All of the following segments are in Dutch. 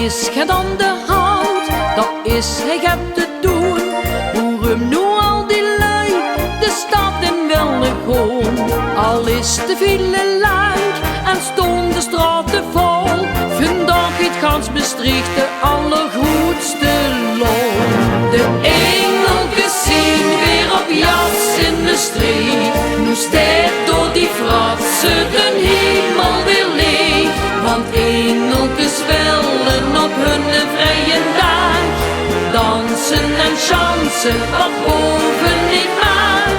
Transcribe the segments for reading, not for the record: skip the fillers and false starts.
is het aan de hand, dat is hij gaat te doen. Waarom nu al die lui de stad in willen gaan? Al is de file lang en stonden de straten vol. Vandaag het gans Maastricht de allergoedste loon. De engeltjes zien weer op jas in Maastricht. Nu staat door die fratsen de hemel weer leeg. Want engeltjes willen op hun vrije dag dansen en chansen wat boven niet mag.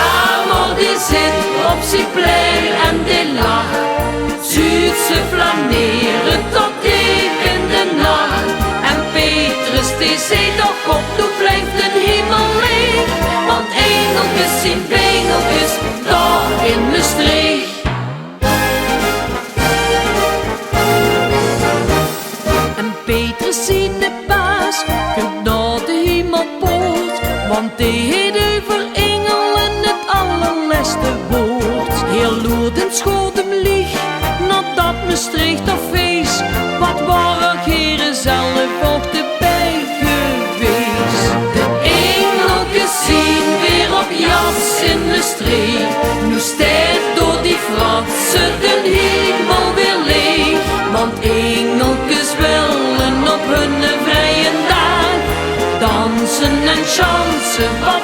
Amor die zit op zijn plek en die lacht. Zuidse flaneren tot tegen de nacht. En Petrus die zei toch op, toen blijft de hemel leeg. Want engeltjes zien bengeltjes daar in Maastricht. En Petrus zien de baas komt naar de hemelpoort. Want die heeft over engelen het allerlaatste woord. Heel Loerden schoot hem lieg, nadat Maastricht of feest. Wat waren heren zelf ook erbij geweest. De engeltjes zien weer op jas in Maastricht. Nu staat door die fratsen de hemel weer leeg. Want engeltjes willen op hun vrije dag dansen en chansen wat